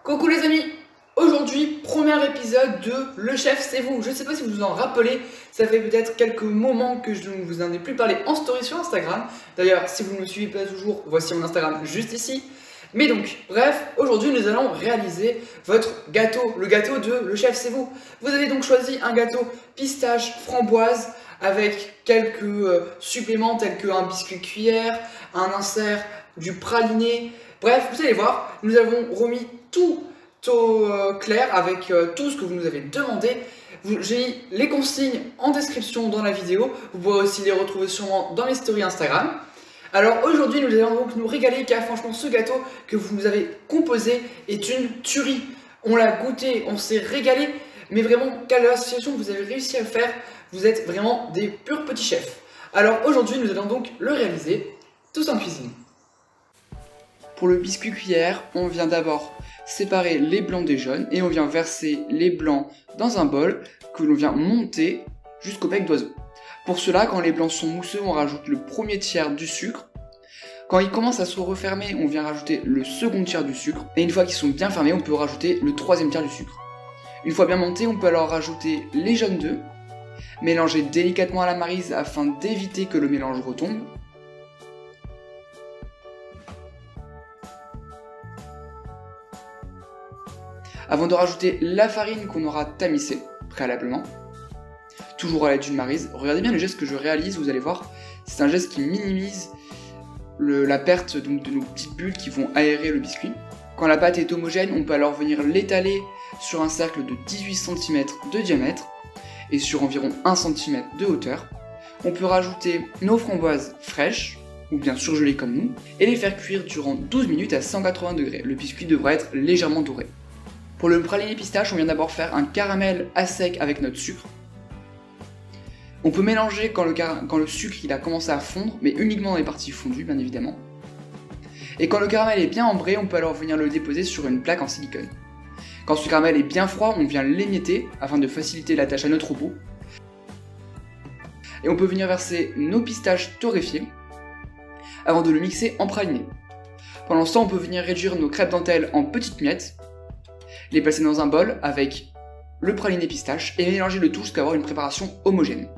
Coucou les amis, aujourd'hui premier épisode de Le Chef c'est vous. Je ne sais pas si vous vous en rappelez, ça fait peut-être quelques moments que je ne vous en ai plus parlé en story sur Instagram. D'ailleurs si vous ne me suivez pas toujours, voici mon Instagram juste ici. Mais donc, bref, aujourd'hui nous allons réaliser votre gâteau, le gâteau de Le Chef c'est vous. Vous avez donc choisi un gâteau pistache framboise avec quelques suppléments tels qu'un biscuit cuillère, un insert, du praliné. Bref, vous allez voir, nous avons remis tout au clair avec tout ce que vous nous avez demandé. J'ai mis les consignes en description dans la vidéo. Vous pourrez aussi les retrouver sûrement dans mes stories Instagram. Alors aujourd'hui, nous allons donc nous régaler car franchement, ce gâteau que vous nous avez composé est une tuerie. On l'a goûté, on s'est régalé, mais vraiment, quelle association vous avez réussi à faire. Vous êtes vraiment des purs petits chefs. Alors aujourd'hui, nous allons donc le réaliser tous en cuisine. Pour le biscuit cuillère, on vient d'abord séparer les blancs des jaunes et on vient verser les blancs dans un bol que l'on vient monter jusqu'au bec d'oiseau. Pour cela, quand les blancs sont mousseux, on rajoute le premier tiers du sucre. Quand ils commencent à se refermer, on vient rajouter le second tiers du sucre. Et une fois qu'ils sont bien fermés, on peut rajouter le troisième tiers du sucre. Une fois bien monté, on peut alors rajouter les jaunes d'œufs, mélanger délicatement à la maryse afin d'éviter que le mélange retombe. Avant de rajouter la farine qu'on aura tamisée préalablement, toujours à l'aide d'une maryse. Regardez bien le geste que je réalise, vous allez voir, c'est un geste qui minimise la perte donc, de nos petites bulles qui vont aérer le biscuit. Quand la pâte est homogène, on peut alors venir l'étaler sur un cercle de 18 cm de diamètre et sur environ 1 cm de hauteur. On peut rajouter nos framboises fraîches, ou bien surgelées comme nous, et les faire cuire durant 12 minutes à 180 degrés. Le biscuit devra être légèrement doré. Pour le praliné pistache, on vient d'abord faire un caramel à sec avec notre sucre. On peut mélanger quand le sucre il a commencé à fondre, mais uniquement dans les parties fondues, bien évidemment. Et quand le caramel est bien ambré, on peut alors venir le déposer sur une plaque en silicone. Quand ce caramel est bien froid, on vient l'émietter afin de faciliter la tâche à notre robot. Et on peut venir verser nos pistaches torréfiées avant de le mixer en praliné. Pendant ce temps, on peut venir réduire nos crêpes dentelles en petites miettes, les placer dans un bol avec le praliné pistache et mélanger le tout jusqu'à avoir une préparation homogène.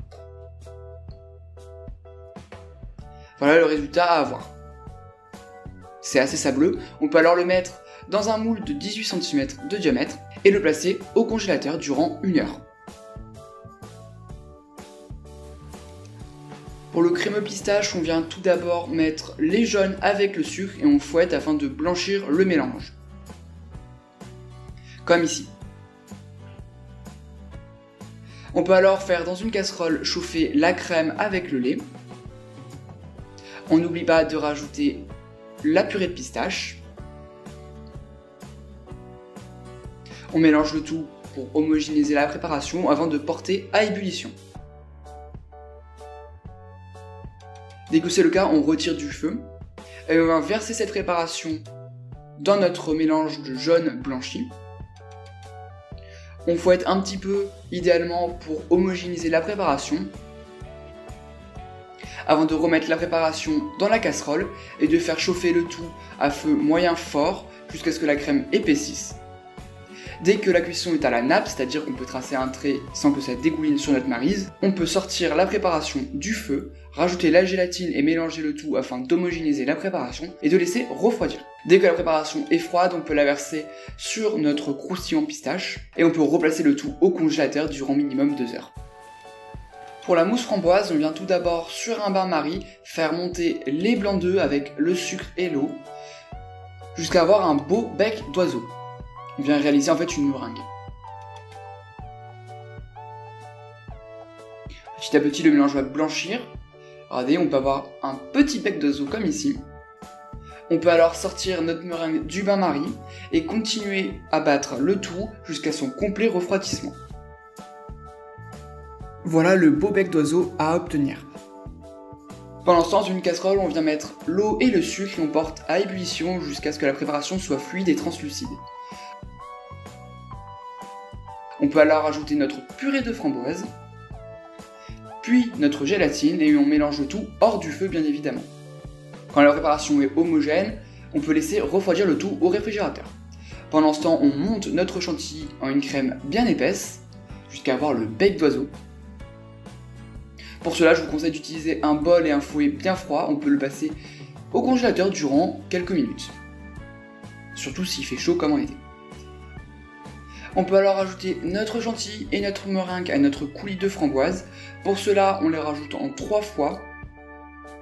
Voilà le résultat à avoir. C'est assez sableux, on peut alors le mettre dans un moule de 18 cm de diamètre et le placer au congélateur durant 1 heure. Pour le crémeux pistache, on vient tout d'abord mettre les jaunes avec le sucre et on fouette afin de blanchir le mélange. Comme ici. On peut alors faire dans une casserole chauffer la crème avec le lait. On n'oublie pas de rajouter la purée de pistache. On mélange le tout pour homogénéiser la préparation avant de porter à ébullition. Dès que c'est le cas, on retire du feu et on va verser cette préparation dans notre mélange de jaune blanchi. On fouette un petit peu, idéalement pour homogénéiser la préparation, avant de remettre la préparation dans la casserole et de faire chauffer le tout à feu moyen fort jusqu'à ce que la crème épaississe. Dès que la cuisson est à la nappe, c'est-à-dire qu'on peut tracer un trait sans que ça dégouline sur notre maryse, on peut sortir la préparation du feu, rajouter la gélatine et mélanger le tout afin d'homogénéiser la préparation et de laisser refroidir. Dès que la préparation est froide, on peut la verser sur notre croustillant pistache et on peut replacer le tout au congélateur durant minimum 2 heures. Pour la mousse framboise, on vient tout d'abord sur un bain-marie faire monter les blancs d'œufs avec le sucre et l'eau jusqu'à avoir un beau bec d'oiseau. On vient réaliser en fait une meringue. Petit à petit, le mélange va blanchir. Regardez, on peut avoir un petit bec d'oiseau comme ici. On peut alors sortir notre meringue du bain-marie et continuer à battre le tout jusqu'à son complet refroidissement. Voilà le beau bec d'oiseau à obtenir. Pendant ce temps, dans une casserole, on vient mettre l'eau et le sucre et on porte à ébullition jusqu'à ce que la préparation soit fluide et translucide. On peut alors ajouter notre purée de framboise, puis notre gélatine et on mélange le tout hors du feu bien évidemment. Quand la préparation est homogène, on peut laisser refroidir le tout au réfrigérateur. Pendant ce temps, on monte notre chantilly en une crème bien épaisse, jusqu'à avoir le bec d'oiseau. Pour cela, je vous conseille d'utiliser un bol et un fouet bien froid, on peut le passer au congélateur durant quelques minutes. Surtout s'il fait chaud comme en été. On peut alors ajouter notre chantilly et notre meringue à notre coulis de framboise. Pour cela, on les rajoute en 3 fois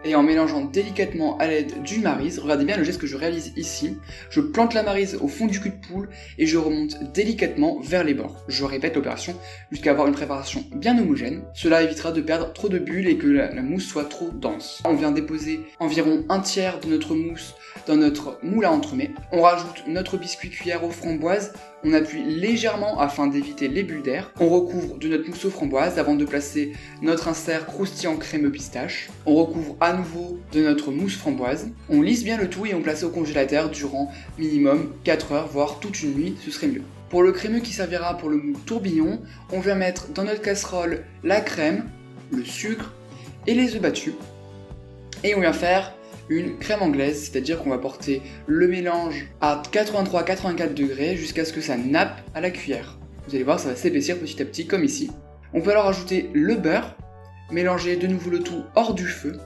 et en mélangeant délicatement à l'aide d'une maryse. Regardez bien le geste que je réalise ici. Je plante la maryse au fond du cul de poule et je remonte délicatement vers les bords. Je répète l'opération jusqu'à avoir une préparation bien homogène. Cela évitera de perdre trop de bulles et que la mousse soit trop dense. On vient déposer environ un tiers de notre mousse dans notre moule à entremets. On rajoute notre biscuit cuillère aux framboises. On appuie légèrement afin d'éviter les bulles d'air. On recouvre de notre mousse aux framboises avant de placer notre insert croustillant crémeux pistache. On recouvre à nouveau de notre mousse framboise. On lisse bien le tout et on place au congélateur durant minimum 4 heures, voire toute une nuit, ce serait mieux. Pour le crémeux qui servira pour le moule tourbillon, on vient mettre dans notre casserole la crème, le sucre et les œufs battus. Et on vient faire une crème anglaise, c'est-à-dire qu'on va porter le mélange à 83-84 degrés jusqu'à ce que ça nappe à la cuillère. Vous allez voir, ça va s'épaissir petit à petit comme ici. On peut alors ajouter le beurre, mélanger de nouveau le tout hors du feu.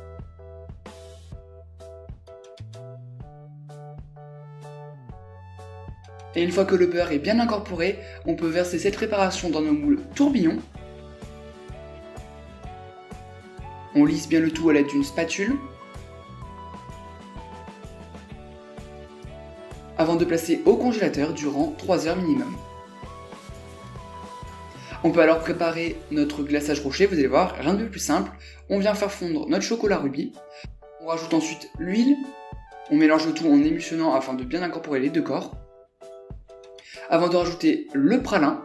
Et une fois que le beurre est bien incorporé, on peut verser cette préparation dans nos moules tourbillons. On lisse bien le tout à l'aide d'une spatule. Avant de placer au congélateur durant 3 heures minimum. On peut alors préparer notre glaçage rocher, vous allez voir, rien de plus simple. On vient faire fondre notre chocolat rubis. On rajoute ensuite l'huile. On mélange le tout en émulsionnant afin de bien incorporer les deux corps. Avant de rajouter le pralin.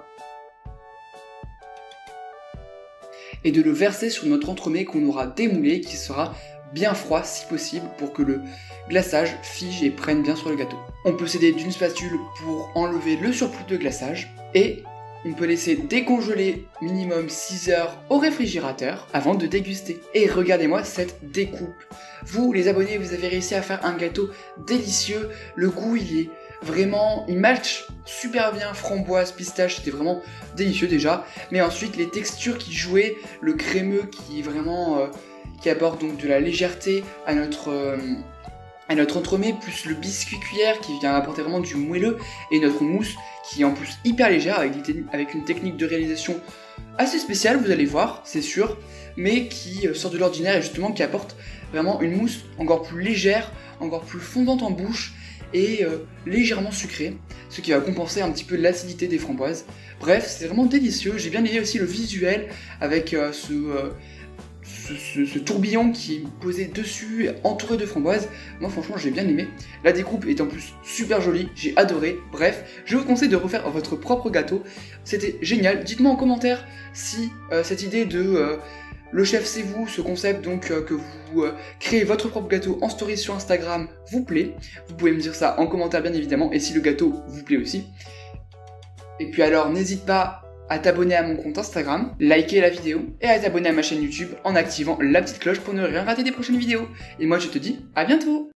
Et de le verser sur notre entremets qu'on aura démoulé, qui sera bien froid si possible pour que le glaçage fige et prenne bien sur le gâteau. On peut s'aider d'une spatule pour enlever le surplus de glaçage et on peut laisser décongeler minimum 6 heures au réfrigérateur avant de déguster. Et regardez-moi cette découpe. Vous les abonnés, vous avez réussi à faire un gâteau délicieux, le goût il est vraiment, il match super bien framboise, pistache, c'était vraiment délicieux déjà. Mais ensuite les textures qui jouaient, le crémeux qui est vraiment qui apporte donc de la légèreté à notre entremets, plus le biscuit cuillère qui vient apporter vraiment du moelleux, et notre mousse qui est en plus hyper légère avec une technique de réalisation assez spéciale, vous allez voir, c'est sûr, mais qui sort de l'ordinaire et justement qui apporte vraiment une mousse encore plus légère, encore plus fondante en bouche et légèrement sucrée, ce qui va compenser un petit peu l'acidité des framboises. Bref, c'est vraiment délicieux. J'ai bien aimé aussi le visuel avec ce tourbillon qui est posé dessus, entouré de framboises. Moi franchement j'ai bien aimé. La découpe est en plus super jolie, j'ai adoré. Bref, je vous conseille de refaire votre propre gâteau. C'était génial. Dites-moi en commentaire si cette idée de le chef c'est vous, ce concept donc que vous créez votre propre gâteau en story sur Instagram vous plaît. Vous pouvez me dire ça en commentaire bien évidemment, et si le gâteau vous plaît aussi. Et puis alors n'hésite pas à t'abonner à mon compte Instagram, liker la vidéo et à t'abonner à ma chaîne YouTube en activant la petite cloche pour ne rien rater des prochaines vidéos. Et moi je te dis à bientôt.